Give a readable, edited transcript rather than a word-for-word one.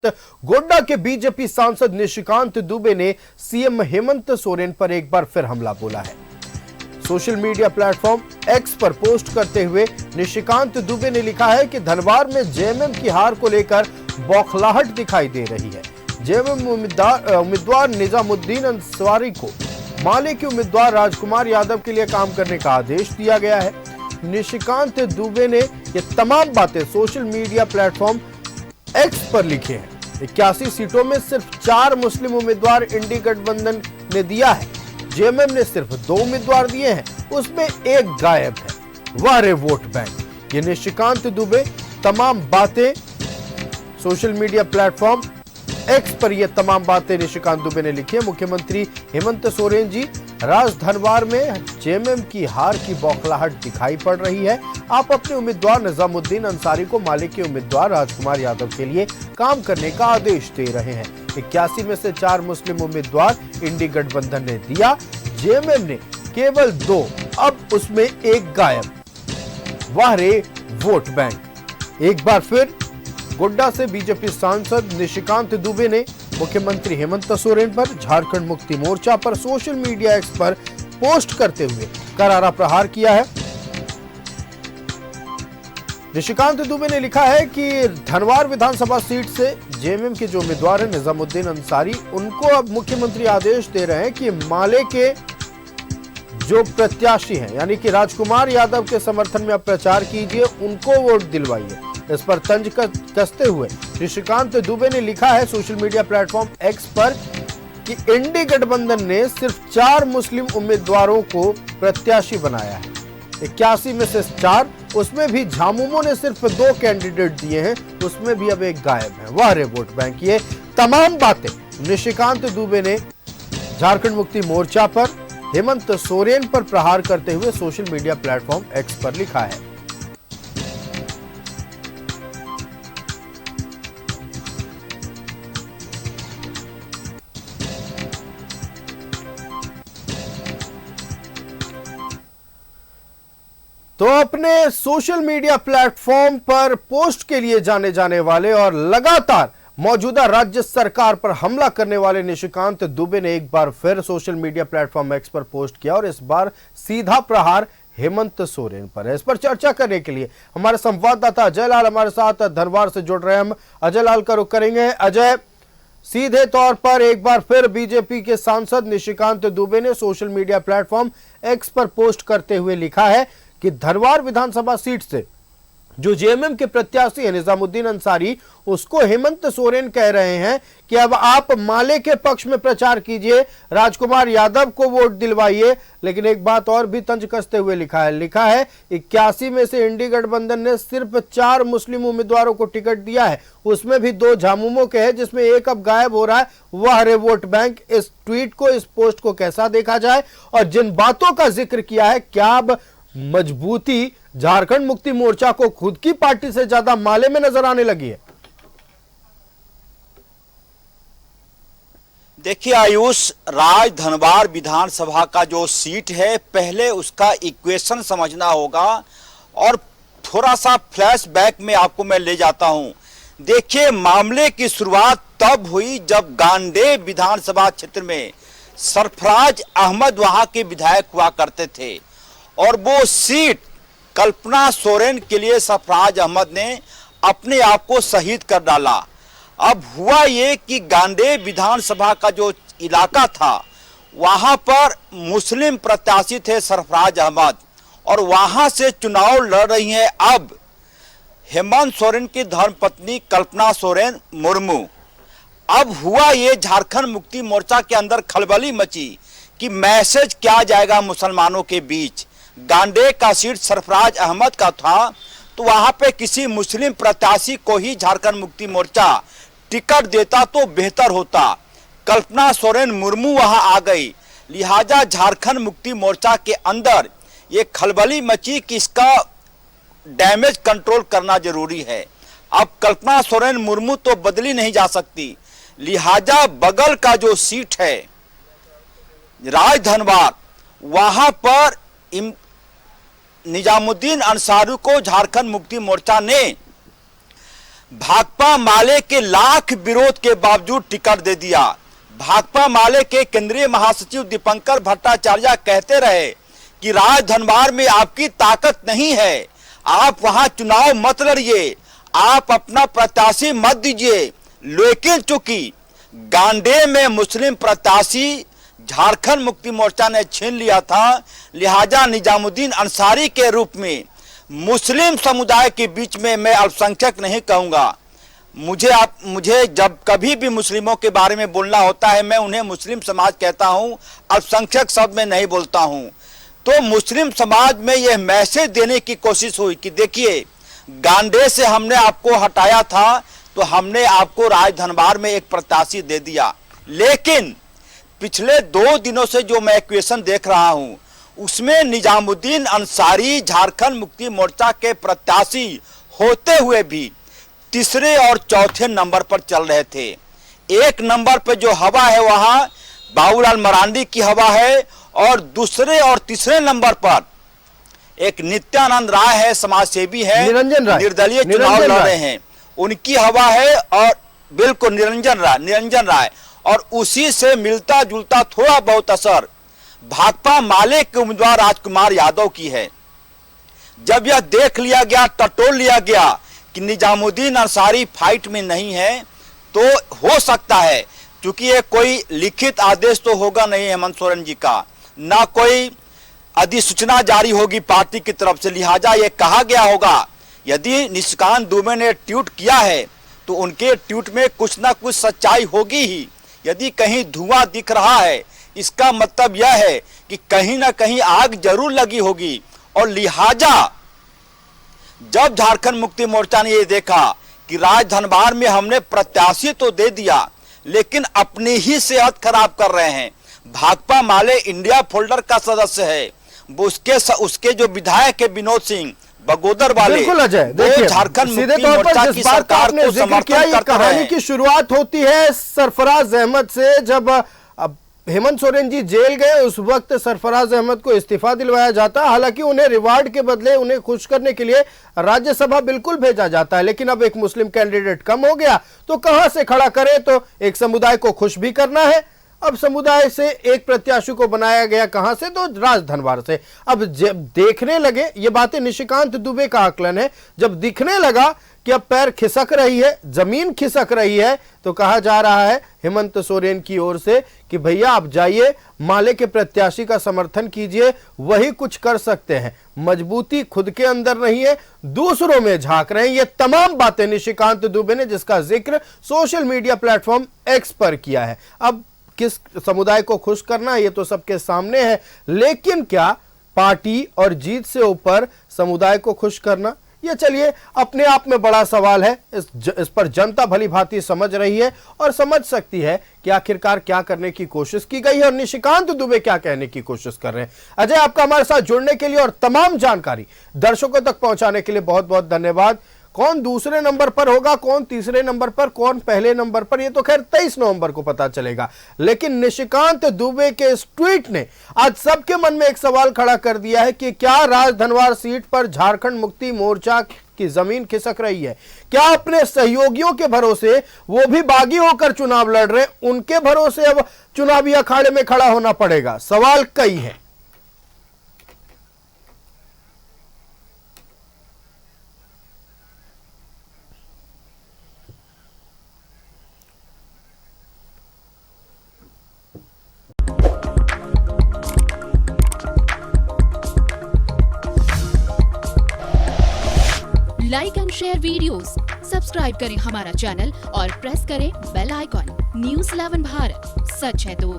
गोड्डा के बीजेपी सांसद निशिकांत दुबे ने सीएम हेमंत सोरेन पर एक बार फिर हमला बोला है। सोशल मीडिया प्लेटफॉर्म एक्स पर पोस्ट करते हुए निशिकांत दुबे ने लिखा है कि धनबाद में जेएमएम की हार को लेकर बौखलाहट दिखाई दे रही है। जेएमएम उम्मीदवार निजामुद्दीन अंसारी को माले के उम्मीदवार राजकुमार यादव के लिए काम करने का आदेश दिया गया है। निशिकांत दुबे ने ये तमाम बातें सोशल मीडिया प्लेटफॉर्म एक्स पर लिखे हैं। 81 सीटों में सिर्फ 4 मुस्लिम उम्मीदवार इंडी गठबंधन ने दिया है। जेएमएम ने सिर्फ 2 उम्मीदवार दिए हैं, उसमें एक गायब है, वह रे वोट बैंक। ये निशिकांत दुबे तमाम बातें सोशल मीडिया प्लेटफॉर्म एक्स पर ये तमाम बातें निशिकांत दुबे ने लिखी है। मुख्यमंत्री हेमंत सोरेन जी, धनबाद में जेएमएम की हार की बौखलाहट दिखाई पड़ रही है। आप अपने उम्मीदवार निजामुद्दीन अंसारी को माले के उम्मीदवार राजकुमार यादव के लिए काम करने का आदेश दे रहे हैं। 81 में से 4 मुस्लिम उम्मीदवार इंडी गठबंधन ने दिया, जेएमएम ने केवल 2, अब उसमें एक गायब, वाह रे वोट बैंक। एक बार फिर गोड्डा से बीजेपी सांसद निशिकांत दुबे ने मुख्यमंत्री हेमंत सोरेन पर, झारखंड मुक्ति मोर्चा पर सोशल मीडिया एक्स पर पोस्ट करते हुए करारा प्रहार किया है। निशिकांत दुबे ने लिखा है कि धनबाद विधानसभा सीट से जेएमएम के जो उम्मीदवार हैं निजामुद्दीन अंसारी, उनको अब मुख्यमंत्री आदेश दे रहे हैं कि माले के जो प्रत्याशी हैं यानी कि राजकुमार यादव के समर्थन में अब प्रचार कीजिए, उनको वोट दिलवाइए। इस पर तंज कसते हुए निशिकांत दुबे ने लिखा है सोशल मीडिया प्लेटफॉर्म एक्स पर कि इंडी गठबंधन ने सिर्फ 4 मुस्लिम उम्मीदवारों को प्रत्याशी बनाया है। 81 में से 4, उसमें भी झामुमो ने सिर्फ 2 कैंडिडेट दिए हैं, उसमें भी अब एक गायब है, वह रे वोट बैंक। ये तमाम बातें निशिकांत दुबे ने झारखंड मुक्ति मोर्चा पर हेमंत सोरेन पर प्रहार करते हुए सोशल मीडिया प्लेटफॉर्म एक्स पर लिखा है। तो अपने सोशल मीडिया प्लेटफॉर्म पर पोस्ट के लिए जाने जाने वाले और लगातार मौजूदा राज्य सरकार पर हमला करने वाले निशिकांत दुबे ने एक बार फिर सोशल मीडिया प्लेटफॉर्म एक्स पर पोस्ट किया और इस बार सीधा प्रहार हेमंत सोरेन पर है। इस पर चर्चा करने के लिए हमारे संवाददाता अजय लाल हमारे साथ धनबाद से जुड़ रहे हैं। हम अजय लाल का रुख करेंगे। अजय, सीधे तौर पर एक बार फिर बीजेपी के सांसद निशिकांत दुबे ने सोशल मीडिया प्लेटफॉर्म एक्स पर पोस्ट करते हुए लिखा है कि धनबाद विधानसभा सीट से जो जेएमएम के प्रत्याशी है निजामुद्दीन अंसारी, उसको हेमंत सोरेन कह रहे हैं कि अब आप माले के पक्ष में प्रचार कीजिए, राजकुमार यादव को वोट दिलवाइए। लेकिन एक बात और भी तंज कसते हुए लिखा है 81 में से इंडी गठबंधन ने सिर्फ 4 मुस्लिम उम्मीदवारों को टिकट दिया है, उसमें भी 2 झामुमो के हैं, जिसमें एक अब गायब हो रहा है, वह रे वोट बैंक। इस ट्वीट को, इस पोस्ट को कैसा देखा जाए और जिन बातों का जिक्र किया है, क्या अब मजबूती झारखंड मुक्ति मोर्चा को खुद की पार्टी से ज्यादा माले में नजर आने लगी है? देखिए आयुष, राज धनबाद विधानसभा का जो सीट है, पहले उसका इक्वेशन समझना होगा और थोड़ा सा फ्लैशबैक में आपको मैं ले जाता हूं। देखिए, मामले की शुरुआत तब हुई जब गांडेय विधानसभा क्षेत्र में सरफराज अहमद वहां के विधायक हुआ करते थे और वो सीट कल्पना सोरेन के लिए सरफराज अहमद ने अपने आप को शहीद कर डाला। अब हुआ ये कि गांडेय विधानसभा का जो इलाका था, वहां पर मुस्लिम प्रत्याशी थे सरफराज अहमद और वहां से चुनाव लड़ रही हैं अब हेमंत सोरेन की धर्मपत्नी कल्पना सोरेन मुर्मू। अब हुआ ये, झारखंड मुक्ति मोर्चा के अंदर खलबली मची कि मैसेज क्या जाएगा मुसलमानों के बीच। गांडेय का सीट सरफराज अहमद का था, तो वहां पे किसी मुस्लिम प्रत्याशी को ही झारखंड मुक्ति मोर्चा टिकट देता तो बेहतर होता। कल्पना सोरेन मुर्मू वहां आ गई, लिहाजा झारखंड मुक्ति मोर्चा के अंदर ये खलबली मची कि इसका डैमेज कंट्रोल करना जरूरी है। अब कल्पना सोरेन मुर्मू तो बदली नहीं जा सकती, लिहाजा बगल का जो सीट है राज धनबाद, वहां पर निजामुद्दीन अंसारी को झारखंड मुक्ति मोर्चा ने भाकपा माले के लाख विरोध के बावजूद टिकट दे दिया। भाकपा माले के केंद्रीय महासचिव दीपंकर भट्टाचार्य कहते रहे कि राजधनवार में आपकी ताकत नहीं है, आप वहां चुनाव मत लड़िए, आप अपना प्रत्याशी मत दीजिए। लेकिन चूंकि गांडे में मुस्लिम प्रत्याशी झारखंड मुक्ति मोर्चा ने छीन लिया था, लिहाजा निजामुद्दीन अंसारी के रूप में मुस्लिम समुदाय के बीच में, मैं अल्पसंख्यक नहीं कहूंगा, मुझे जब कभी भी मुस्लिमों के बारे में बोलना होता है मैं उन्हें मुस्लिम समाज कहता हूं, अल्पसंख्यक शब्द में नहीं बोलता हूं। तो मुस्लिम समाज में यह मैसेज देने की कोशिश हुई कि देखिए, गांडे से हमने आपको हटाया था तो हमने आपको राजधनवार में एक प्रत्याशी दे दिया। लेकिन पिछले 2 दिनों से जो मैं इक्वेशन देख रहा हूं उसमें निजामुद्दीन अंसारी झारखंड मुक्ति मोर्चा के प्रत्याशी होते हुए भी तीसरे और चौथे नंबर पर चल रहे थे। 1 नंबर पर जो हवा है वहां बाबूलाल मरांडी की हवा है, और दूसरे और तीसरे नंबर पर एक नित्यानंद राय है, समाजसेवी है, निर्दलीय चुनाव लड़ रहे हैं, उनकी हवा है। और बिल्कुल निरंजन राय, और उसी से मिलता जुलता थोड़ा बहुत असर भाकपा माले के उम्मीदवार राजकुमार यादव की है। जब यह देख लिया गया, टटोल लिया गया कि निजामुद्दीन अंसारी फाइट में नहीं है, तो हो सकता है, क्योंकि ये कोई लिखित आदेश तो होगा नहीं हेमंत सोरेन जी का, ना कोई अधिसूचना जारी होगी पार्टी की तरफ से, लिहाजा ये कहा गया होगा यदि निशिकांत दुबे ने ट्वीट किया है तो उनके ट्वीट में कुछ ना कुछ सच्चाई होगी ही। यदि कहीं धुआं दिख रहा है, इसका मतलब यह है कि कहीं ना कहीं आग जरूर लगी होगी। और लिहाजा जब झारखंड मुक्ति मोर्चा ने यह देखा कि राजधनवार में हमने प्रत्याशी तो दे दिया लेकिन अपनी ही सेहत खराब कर रहे हैं। भाकपा माले इंडिया फोल्डर का सदस्य है, उसके जो विधायक है विनोद सिंह बगोदर वाले, बिल्कुल अजय, देखिए झारखंड मुक्ति मोर्चा की सरकार को समर्थन करते हैं। कहानी की शुरुआत होती है सरफराज अहमद से। जब हेमंत सोरेन जी जेल गए उस वक्त सरफराज अहमद को इस्तीफा दिलवाया जाता, हालांकि उन्हें रिवार्ड के बदले उन्हें खुश करने के लिए राज्यसभा बिल्कुल भेजा जाता है, लेकिन अब एक मुस्लिम कैंडिडेट कम हो गया तो कहां से खड़ा करे, तो एक समुदाय को खुश भी करना है। अब समुदाय से एक प्रत्याशी को बनाया गया, कहां से, तो राजधनवार से। अब जब देखने लगे, ये बातें निशिकांत दुबे का आकलन है, जब दिखने लगा कि अब पैर खिसक रही है, जमीन खिसक रही है, तो कहा जा रहा है हेमंत सोरेन की ओर से कि भैया आप जाइए माले के प्रत्याशी का समर्थन कीजिए, वही कुछ कर सकते हैं, मजबूती खुद के अंदर नहीं है, दूसरों में झांक रहे हैं। ये तमाम बातें निशिकांत दुबे ने, जिसका जिक्र सोशल मीडिया प्लेटफॉर्म एक्स पर किया है। अब किस समुदाय को खुश करना ये तो सबके सामने है, लेकिन क्या पार्टी और जीत से ऊपर समुदाय को खुश करना, ये चलिए अपने आप में बड़ा सवाल है। इस पर जनता भली भांति समझ रही है और समझ सकती है कि आखिरकार क्या करने की कोशिश की गई है और निशिकांत दुबे क्या कहने की कोशिश कर रहे हैं। अजय, आपका हमारे साथ जुड़ने के लिए और तमाम जानकारी दर्शकों तक पहुंचाने के लिए बहुत बहुत धन्यवाद। कौन दूसरे नंबर पर होगा, कौन तीसरे नंबर पर, कौन पहले नंबर पर, ये तो खैर 23 नवंबर को पता चलेगा। लेकिन निशिकांत दुबे के इस ट्वीट ने आज सबके मन में एक सवाल खड़ा कर दिया है कि क्या राजधनवार सीट पर झारखंड मुक्ति मोर्चा की जमीन खिसक रही है? क्या अपने सहयोगियों के भरोसे, वो भी बागी होकर चुनाव लड़ रहे, उनके भरोसे अब चुनावी अखाड़े में खड़ा होना पड़ेगा? सवाल कई है। Like and share videos, subscribe करें हमारा चैनल और प्रेस करें बेल आइकॉन। न्यूज़ 11 भारत, सच है तो।